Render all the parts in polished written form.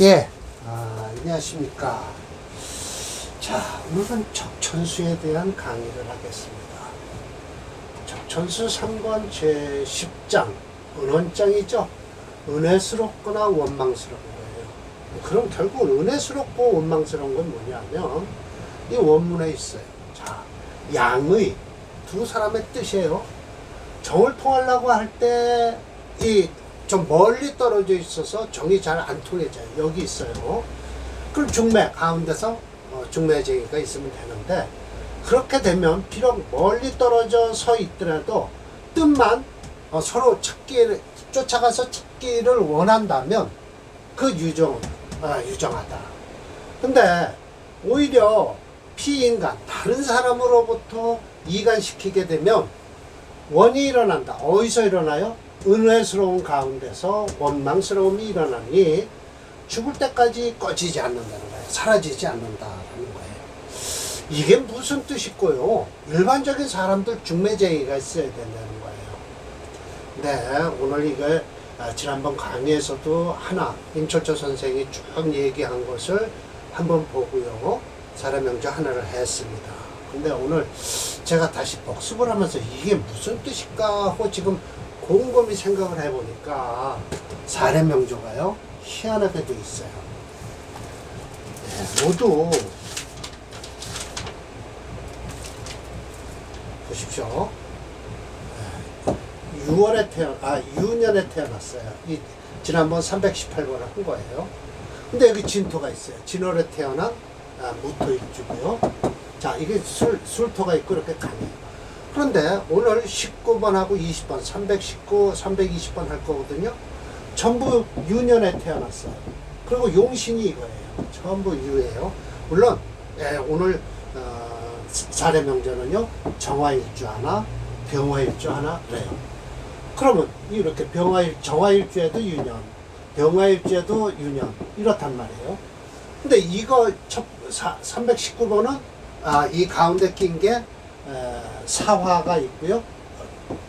예, 안녕하십니까. 자, 오늘은 적천수에 대한 강의를 하겠습니다. 적천수 3권 제10장, 은원장이죠. 은혜스럽거나 원망스러운 거예요. 그럼 결국 은혜스럽고 원망스러운 건 뭐냐면, 이 원문에 있어요. 자, 양의 두 사람의 뜻이에요. 정을 통하려고 할 때, 좀 멀리 떨어져 있어서 정이 잘 안 통해져요. 여기 있어요. 그럼 중매 가운데서 중매쟁이가 있으면 되는데, 그렇게 되면 비록 멀리 떨어져 서 있더라도 뜻만 서로 쫓아가서 찾기를 원한다면 그 유정하다. 근데 오히려 피인간 다른 사람으로부터 이간시키게 되면 원이 일어난다. 어디서 일어나요? 은혜스러운 가운데서 원망스러움이 일어나니 죽을 때까지 꺼지지 않는다는 거예요. 사라지지 않는다라는 거예요. 이게 무슨 뜻이고요? 일반적인 사람들 중매쟁이가 있어야 된다는 거예요. 네, 오늘 이거 지난번 강의에서도 하나 임철조 선생이 쭉 얘기한 것을 한번 보고요. 사례명조 하나를 했습니다. 근데 오늘 제가 다시 복습을 하면서 이게 무슨 뜻일까 하고 지금 곰곰이 생각을 해보니까 사례명조가요 희한하게도 있어요. 네, 모두 보십시오. 6년에 태어났어요. 지난번 318번을 한 거예요. 근데 여기 진토가 있어요. 진월에 태어난 무토일주고요. 자, 이게 술토가 있고 이렇게 가네요. 그런데 오늘 19번하고 20번, 319, 320번 할 거거든요. 전부 유년에 태어났어요. 그리고 용신이 이거예요. 전부 유예요. 물론 오늘 사례명제는요. 정화일주 하나, 병화일주 하나 그래요. 그러면 이렇게 정화일주에도 유년, 병화일주에도 유년 이렇단 말이에요. 근데 이거 319번은 이 가운데 낀 게 사화가 있고요.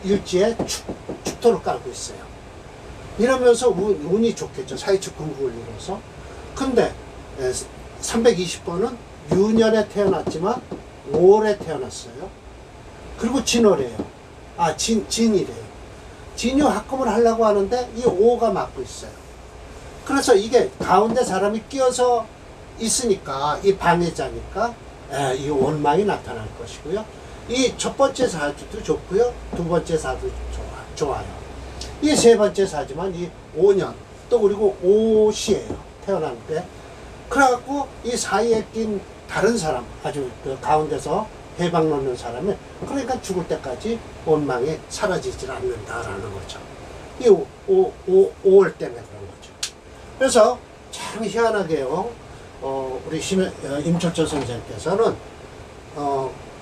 일지에 축토를 깔고 있어요. 이러면서 운이 좋겠죠. 사이축 금국을 이뤄서. 근데 320번은 유년에 태어났지만 5월에 태어났어요. 그리고 진월이에요. 진이래요. 진유 합금을 하려고 하는데 이 5가 맞고 있어요. 그래서 이게 가운데 사람이 끼어서 있으니까 이 방해자니까 이 원망이 나타날 것이고요. 이 첫 번째 사주도 좋고요. 두 번째 사주도 좋아요. 이 세 번째 사주만 이 5년 또 그리고 5시예요. 태어난 때. 그래갖고 이 사이에 낀 다른 사람 아주 그 가운데서 해방 놓는 사람이 그러니까 죽을 때까지 원망이 사라지질 않는다라는 거죠. 이 5월 때문에 그런 거죠. 그래서 참 희한하게요. 우리 임철조 선생님께서는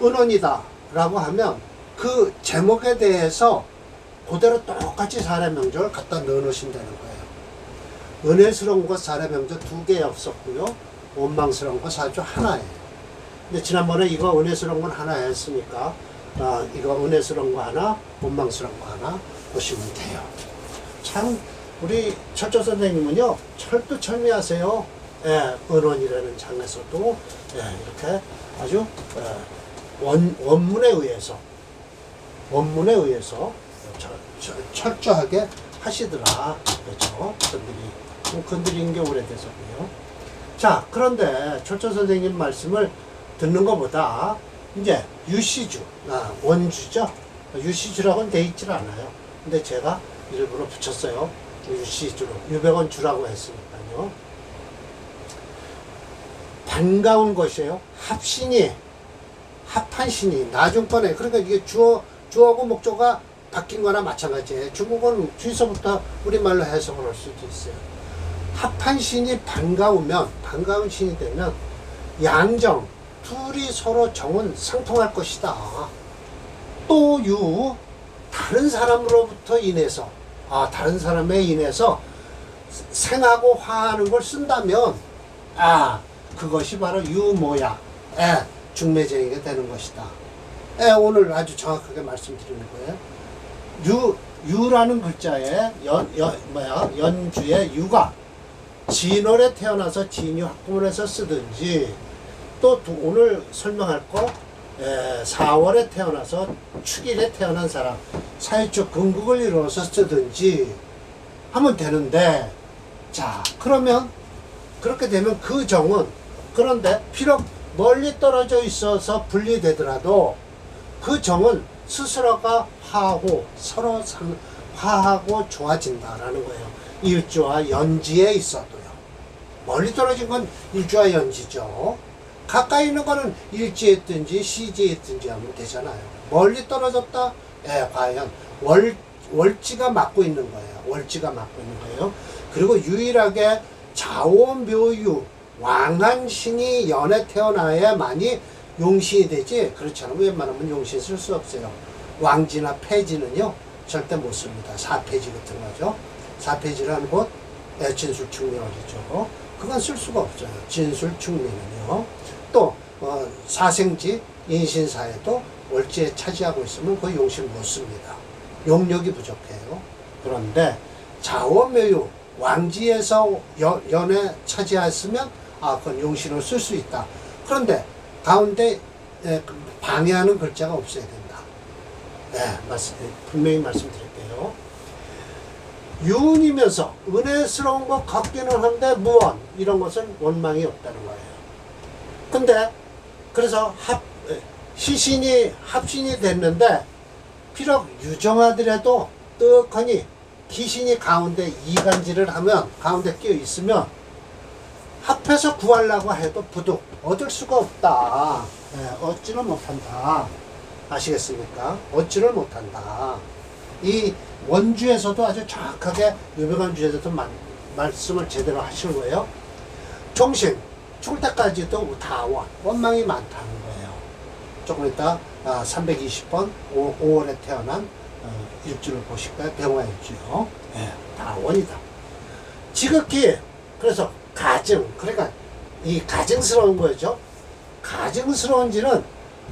은원이다 라고 하면 그 제목에 대해서 그대로 똑같이 사례명조를 갖다 넣어 놓으신다는 거예요. 은혜스러운 것 사례명조 2개 없었고요. 원망스러운 것 사주 하나예요. 근데 지난번에 이거 은혜스러운 건 하나 했으니까 이거 은혜스러운 거 하나, 원망스러운 거 하나 보시면 돼요. 참 우리 철조 선생님은요 철두철미하세요. 은원이라는 장에서도 이렇게 아주 원문에 의해서 철저하게 하시더라. 그렇죠? 건드린 게 오래돼서고요. 자, 그런데 철조 선생님 말씀을 듣는 것보다 이제 유시주, 원주죠. 유시주라고는 돼 있질 않아요. 근데 제가 일부러 붙였어요. 유시주로. 유백원 주라고 했으니까요. 반가운 것이에요. 합한 신이 나중번에 그러니까 이게 주어하고 목조가 바뀐 거나 마찬가지예요. 중국어는 주에서부터 우리말로 해석을 할 수도 있어요. 합한 신이 반가운 신이 되면 양정 둘이 서로 정은 상통할 것이다. 또 다른 사람으로부터 인해서 다른 사람에 인해서 생하고 화하는 걸 쓴다면 그것이 바로 유모야 중매쟁이가 되는 것이다. 오늘 아주 정확하게 말씀드리는 거예요. 유라는 글자에 연주의 유가 진월에 태어나서 진유 학금을 해서 쓰든지, 또 오늘 설명할 거 4월에 태어나서 축일에 태어난 사람 사회적 근국을 이루어서 쓰든지 하면 되는데, 자 그러면 그렇게 되면 그 정은, 그런데 비록 멀리 떨어져 있어서 분리되더라도 그 정은 스스로가 화하고 서로 화하고 좋아진다라는 거예요. 일주와 연지에 있어도요. 멀리 떨어진 건 일주와 연지죠. 가까이 있는 거는 일지에 있든지 시지에 있든지 하면 되잖아요. 멀리 떨어졌다? 과연 월지가 맡고 있는 거예요. 월지가 맡고 있는 거예요. 그리고 유일하게 자오묘유 왕한신이 연에 태어나야만이 용신이 되지, 그렇지 않으면 웬만하면 용신 쓸 수 없어요. 왕지나 폐지는요 절대 못 씁니다. 사폐지 같은 거죠. 사폐지라는 곳 진술충명이죠. 그건 쓸 수가 없어요. 진술충명은요. 또 사생지 인신사에도 월지에 차지하고 있으면 그 용신 못 씁니다. 용력이 부족해요. 그런데 자오묘유 왕지에서 연에 차지했으면 그건 용신을 쓸 수 있다. 그런데 가운데 방해하는 글자가 없어야 된다. 분명히 말씀드릴게요. 유운이면서 은혜스러운 것 같기는 한데 무원, 이런 것은 원망이 없다는 거예요. 근데 그래서 시신이 합신이 됐는데 비록 유정하더라도 떡하니 기신이 가운데 이간질을 하면, 가운데 끼어 있으면 합해서 구하려고 해도 부득 얻을 수가 없다. 얻지는 못한다. 아시겠습니까? 얻지를 못한다. 이 원주에서도 아주 정확하게 유명한 주에서도 말씀을 제대로 하시는 거예요. 종신 죽을 때까지도 다 원망이 많다는 거예요. 조금 이따 320번 5월에 태어난 일주를 보실까요? 병화일주요. 다 원이다. 지극히, 그래서 가증, 그러니까 이 가증스러운 거죠. 가증스러운지는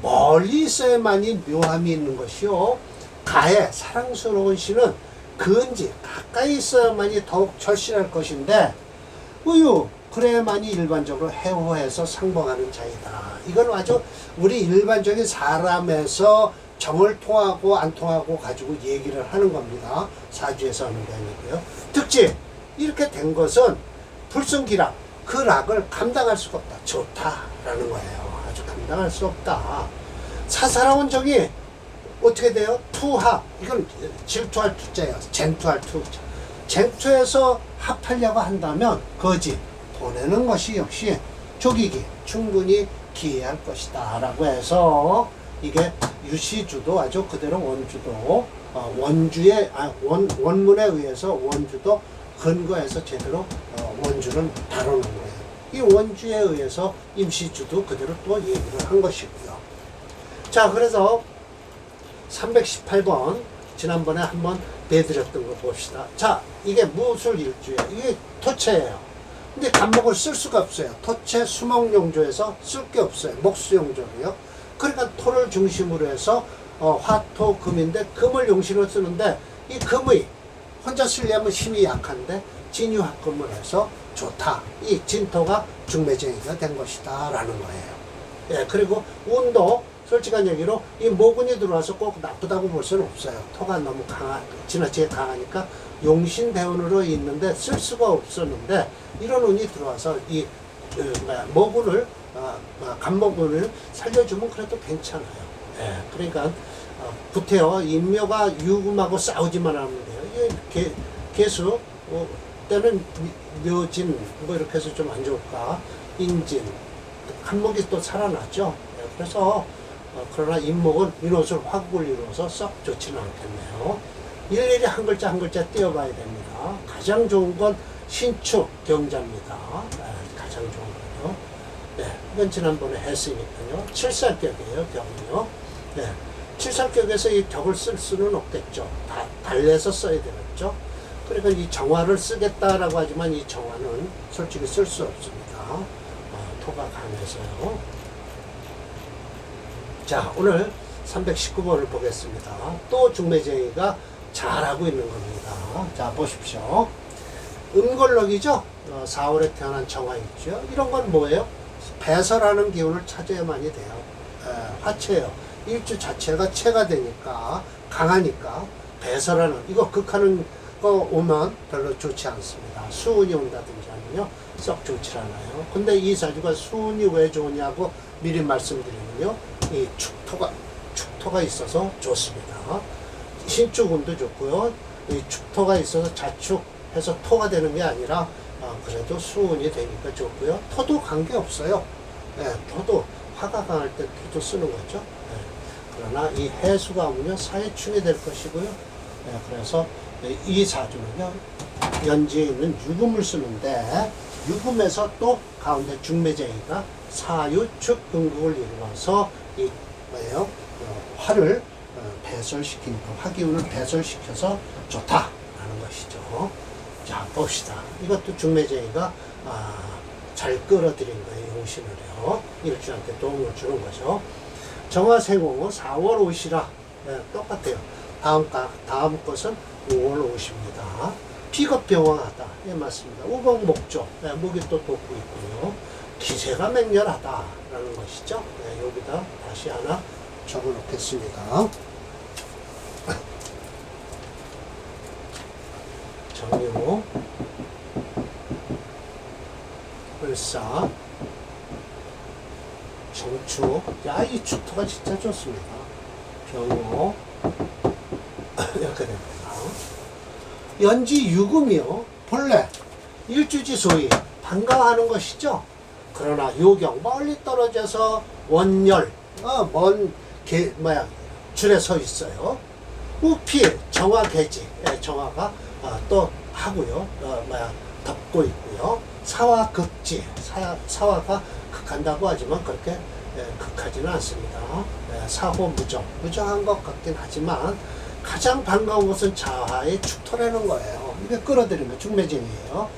멀리 있어야만이 묘함이 있는 것이요. 가에 사랑스러운 시는 근지 가까이 있어야만이 더욱 절실할 것인데, 그래야만이 일반적으로 해호해서 상봉하는 자이다. 이건 아주 우리 일반적인 사람에서 정을 통하고 안 통하고 가지고 얘기를 하는 겁니다. 사주에서 하는 게 아니고요. 특징, 이렇게 된 것은 불승기락, 그 락을 감당할 수가 없다. 좋다라는 거예요. 아주 감당할 수 없다. 사사로운 정이 어떻게 돼요? 투합, 이건 질투할 투자예요. 쟁투할 투자. 쟁투해서 합하려고 한다면 거지, 보내는 것이 역시 족이기 충분히 기해할 것이다 라고 해서, 이게 유시주도 아주 그대로 원주도 원주의 원문에 의해서 원주도 근거해서 제대로 원주는 다루는 거예요. 이 원주에 의해서 임시주도 그대로 또 얘기를 한 것이고요. 자, 그래서 318번 지난번에 한번 내드렸던 거 봅시다. 자, 이게 무술일주예요. 이게 토체예요. 근데 간목을 쓸 수가 없어요. 토체 수목용조에서 쓸 게 없어요. 목수용조로요. 그러니까 토를 중심으로 해서 화토금인데 금을 용신으로 쓰는데, 이 금의 혼자 쓰려면 힘이 약한데 진유합금을 해서 좋다. 이 진토가 중매쟁이가 된 것이다 라는 거예요. 그리고 운도 솔직한 얘기로 이 모근이 들어와서 꼭 나쁘다고 볼 수는 없어요. 토가 너무 지나치게 강하니까 용신대운으로 있는데 쓸 수가 없었는데, 이런 운이 들어와서 이 모근을 간목운을 살려주면 그래도 괜찮아요. 그러니까 구태여 인묘가 유금하고 싸우지만 하면 돼요. 이게 개수 때는 묘진 이렇게 해서 좀 안 좋을까, 인진 간목이 또 살아났죠. 그래서 그러나 인목은 인옷을 화국을 이루어서 썩 좋지는 않겠네요. 일일이 한 글자 한 글자 띄어봐야 됩니다. 가장 좋은 건 신축 경자입니다. 가장 좋은 거요. 이건 지난번에 했으니까요. 칠살격이에요, 격은요. 칠살격에서 이 격을 쓸 수는 없겠죠. 다 달래서 써야 되겠죠. 그러니까 이 정화를 쓰겠다라고 하지만 이 정화는 솔직히 쓸 수 없습니다. 토가 강해서요. 자, 오늘 319번을 보겠습니다. 또 중매쟁이가 잘하고 있는 겁니다. 자, 보십시오. 음걸럭이죠? 4월에 태어난 정화일주요. 이런 건 뭐예요? 배설하는 기운을 찾아야만이 돼요. 화체예요. 일주 자체가 체가 되니까 강하니까 배설하는 이거 극하는 거 오면 별로 좋지 않습니다. 수운이 온다든지 하면요 썩 좋지 않아요. 근데 이 사주가 수운이 왜 좋으냐고 미리 말씀드리면요 이 축토가 있어서 좋습니다. 신축운도 좋고요. 이 축토가 있어서 자축해서 토가 되는 게 아니라 그래도 수운이 되니까 좋고요. 토도 관계 없어요. 토도 화가 강할 때 토도 쓰는 거죠. 그러나 이 해수가 오면요 사해충이 될 것이고요. 그래서 이 사주는요 연지에 있는 유금을 쓰는데 유금에서 또 가운데 중매제의가 사유축 금국을 이루어서 이 뭐예요? 화를 배설시키니까 화기운을 배설시켜서 좋다라는 것이죠. 자 봅시다. 이것도 중매제의가 잘 끌어들인 거예요. 용신을요. 일주한테 도움을 주는 거죠. 정화생호 4월 옷이라 똑같아요. 다음 것은 5월 옷입니다. 피겁병왕하다. 예, 맞습니다. 우복목조. 목이 또 돋고 있고요. 기세가 맹렬하다라는 것이죠. 여기다 다시 하나 적어 놓겠습니다. 정유, 을사, 정축. 야, 이 축토가 진짜 좋습니다. 병호. 이렇게 됩니다. 연지 유금이요. 본래 일주지 소위 반가워하는 것이죠. 그러나 요경 멀리 떨어져서 원열 줄에 서 있어요. 우피 정화개지 정화가 또 하고요. 덮고 있고요. 사화극지 사화가 극한다고 하지만 그렇게 극하지는 않습니다. 사호무정 무정한 것 같긴 하지만 가장 반가운 것은 자화의 축토라는 거예요. 이게 끌어들이면 중매쟁이에요.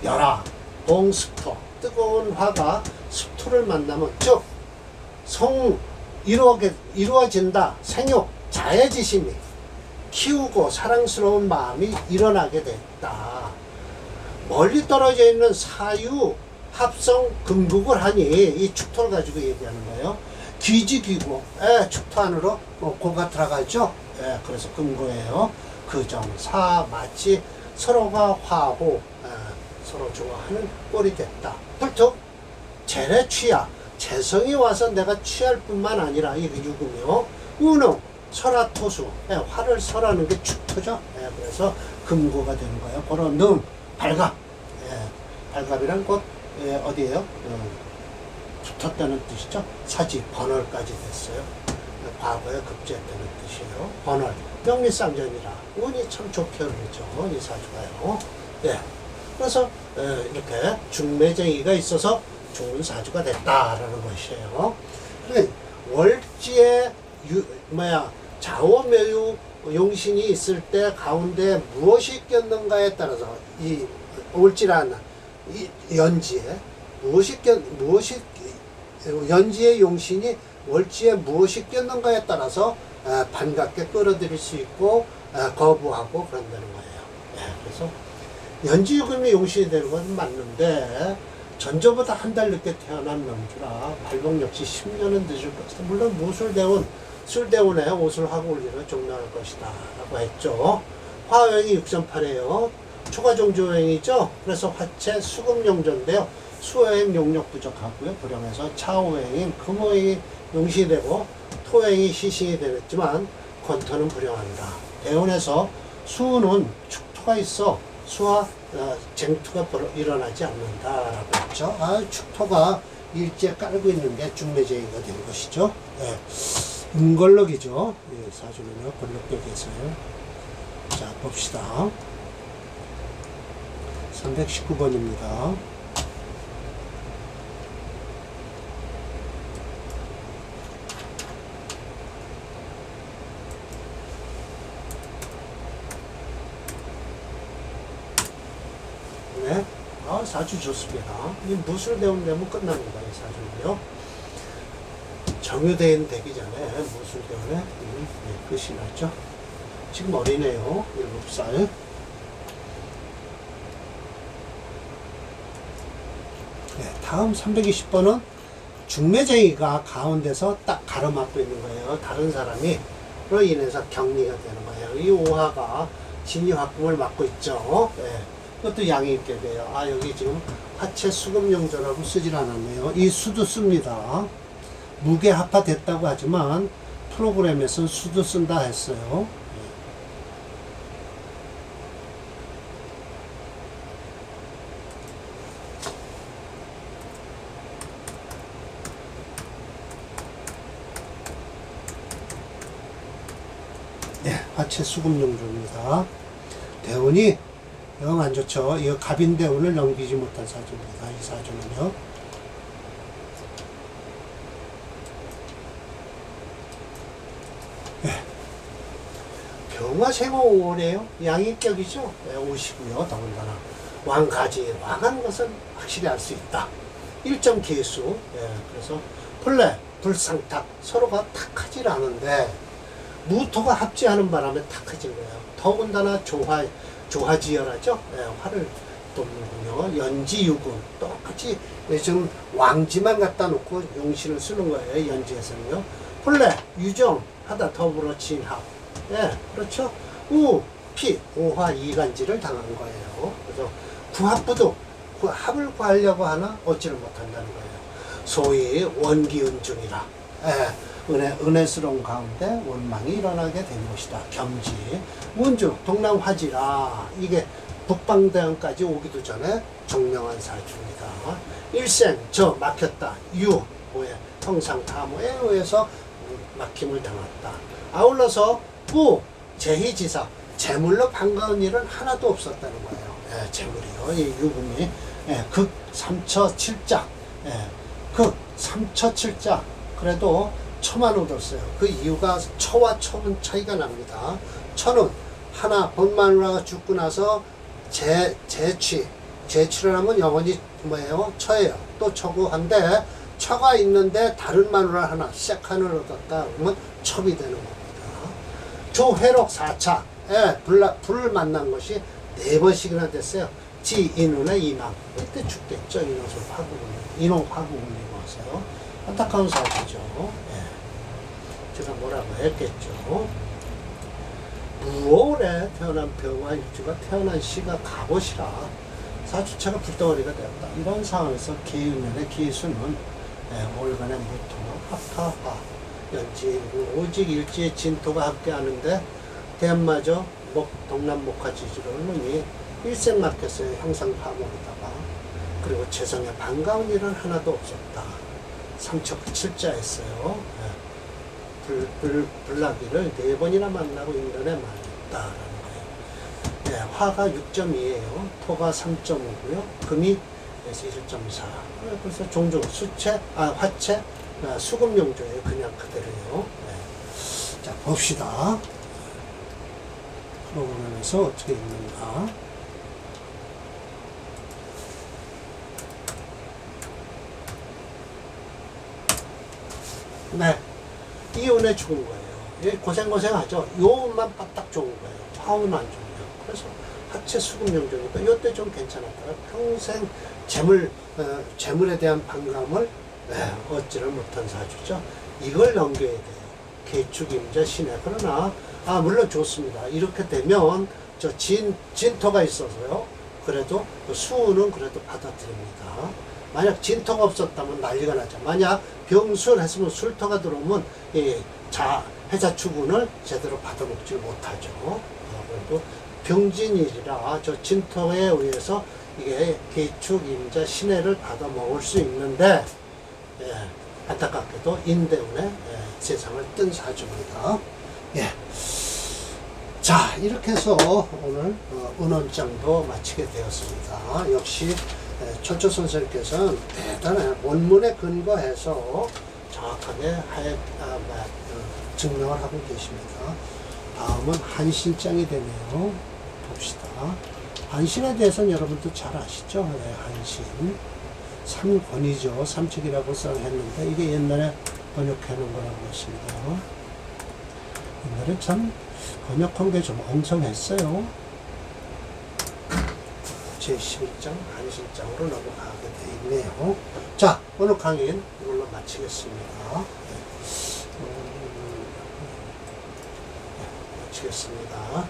열화, 동습토, 뜨거운 화가 습토를 만나면 즉 이루어진다. 생육, 자애지심이 키우고 사랑스러운 마음이 일어나게 됐다. 멀리 떨어져 있는 사유, 합성, 금국을 하니 이 축토를 가지고 얘기하는 거예요. 귀지귀고 축토 안으로 고가 들어가죠. 그래서 금고예요. 그정사 마치 서로가 화호 서로 좋아하는 꼴이 됐다. 불특 재래 취하 재성이 와서 내가 취할 뿐만 아니라 이게 유금이요. 운응 설화토수 화를 설하는 게 축토죠. 그래서 금고가 되는 거예요. 바로 능 발갑 발갑이란 곧 어디예요? 붙었다는 뜻이죠. 사지 번월까지 됐어요. 과거에 급제했다는 뜻이에요. 번월 명리쌍전이라 운이 참 좋게 흐르죠. 이 사주가요. 그래서 이렇게 중매쟁이가 있어서 좋은 사주가 됐다라는 것이에요. 월지에 좌오묘유 용신이 있을 때 가운데 무엇이 꼈는가에 따라서 이 월지라는 이 연지에 무엇이 연지의 용신이 월지에 무엇이 꼈는가에 따라서 반갑게 끌어들일 수 있고 거부하고 그런다는 거예요. 그래서 연지유금이 용신이 되는 건 맞는데 전저보다 한 달 늦게 태어난 명주라 발복 역시 10년은 늦을 것이다. 물론 술대운에 옷을 하고 올 일은 종료할 것이다 라고 했죠. 화호행이 6.8이에요. 초과종조행이죠. 그래서 화체 수금용조인데요. 수호행 용력 부족하고요. 불용해서 차호행인 금호행이 용신이 되고 토행이 시신이 되겠지만 권토는 불용한다. 대운에서 수는 축토가 있어 수와 쟁투가 일어나지 않는다라고 했죠. 축토가 일지에 깔고 있는 게 중매제의가 된 것이죠. 음걸럭이죠. 사주는요 걸럭벽에서요. 자 봅시다. 319번입니다. 사주 좋습니다. 이 무술대운 되면 끝납니다. 이 사주는요. 정유대인 되기 전에 무술대운에 끝이 났죠. 지금 어리네요. 7살. 다음 320번은 중매쟁이가 가운데서 딱 가로막고 있는 거예요. 다른 사람이 로 인해서 격리가 되는 거예요. 이 오화가 진이화금을 막고 있죠. 그것도 양이 있게 돼요. 여기 지금 화채 수금용조라고 쓰질 않았네요. 이 수도 씁니다. 무게합화 됐다고 하지만 프로그램에서는 수도 쓴다 했어요. 화채 수금용조입니다. 대운이 영 안 좋죠. 이 갑인대운을 넘기지 못한 사주입니다. 이 사주는요. 병화생호네요. 양인격이죠. 오시고요. 더군다나 왕가지, 왕한 것은 확실히 알 수 있다. 일정 개수. 그래서 본래 불상탁 서로가 탁하지 않은데 무토가 합지하는 바람에 탁해진 거예요. 더군다나 조화지열하죠. 화를 돕는군요. 연지유금 똑같이 지금 왕지만 갖다 놓고 용신을 쓰는 거예요. 연지에서는요. 본래 유정하다 더불어 진합. 그렇죠. 우, 피, 오화 이간지를 당한 거예요. 그래서 구합부도 합을 구하려고 하나 얻지를 못한다는 거예요. 소위 원기운중이라. 은혜스러운 가운데 원망이 일어나게 된 것이다. 겸지, 문주, 동남화지라. 이게 북방대왕까지 오기도 전에 정명한 사주입니다. 일생, 막혔다. 뭐에 형상타모에 의해서 막힘을 당했다. 아울러서 제희지사, 재물로 반가운 일은 하나도 없었다는 거예요. 재물이요. 이 유금이 극 3처 7자, 극 3처 7자. 그래도 처만 얻었어요. 그 이유가 처와 처는 차이가 납니다. 처는 하나 본마누라가 죽고 나서 재취를 하면 영원히 뭐예요? 처예요. 또 처고 한데 처가 있는데 다른 마누라 하나 세칸을 얻었다 그러면 첩이 되는 겁니다. 조회록 4차 불을 만난 것이 4번씩이나 됐어요. 지인운의 이망. 이때 죽겠죠. 인홍 화구 울리고 와서요. 안타까운 사주죠. 제가 뭐라고 했겠죠. 무월에 태어난 병화일주가 태어난 시가 갑옷이라 사주차가 불덩어리가 되었다. 이런 상황에서 계운년의 기수는 월간의 무토, 합타화, 연지, 오직 일지의 진토가 함께 하는데 대마저 동남목화지지로 오니 일생 맡겼어요. 형상 파목에다가. 그리고 재성에 반가운 일은 하나도 없었다. 삼척 7자 했어요. 불나기를 4번이나 만나고 인연에 말했다라는 거예요. 화가 6.2예요. 토가 3.5고요. 금이 1.4. 그래서 종종 화채, 수금용조예요. 그냥 그대로요. 자, 봅시다. 프로그램에서 어떻게 읽는가. 이운에 죽은 거예요. 고생하죠. 요운만 딱 좋은 거예요. 화운은 안 좋네요. 그래서 하체 수금용조니까 요때 좀 괜찮았다가 평생 재물에 대한 반감을 얻지를 못한 사주죠. 이걸 넘겨야 돼요. 개축임자 신해. 그러나 물론 좋습니다. 이렇게 되면 진토가 있어서요. 그래도 수운은 그래도 받아들입니다. 만약 진토가 없었다면 난리가 나죠. 만약 병술 했으면 술토가 들어오면 해자축운을 제대로 받아먹지 못하죠. 그래도 병진일이라 저 진토에 의해서 이게 개축임자 신해를 받아먹을 수 있는데 안타깝게도 인대운에 세상을 뜬 사주입니다. 자, 이렇게 해서 오늘 은원장도 마치게 되었습니다. 역시 철조 선생님께서는 대단한 원문에 근거해서 정확하게 증명을 하고 계십니다. 다음은 한신장이 되네요. 봅시다. 한신에 대해서는 여러분도 잘 아시죠? 한신. 삼권이죠. 삼척이라고 했는데 이게 옛날에 번역해 놓은 거라고 했습니다. 옛날에 참 번역한 게 좀 엉성했어요. 제11장 한신장으로 넘어가게 돼 있는 있네요. 자, 오늘 강의는 이걸로 마치겠습니다. 마치겠습니다.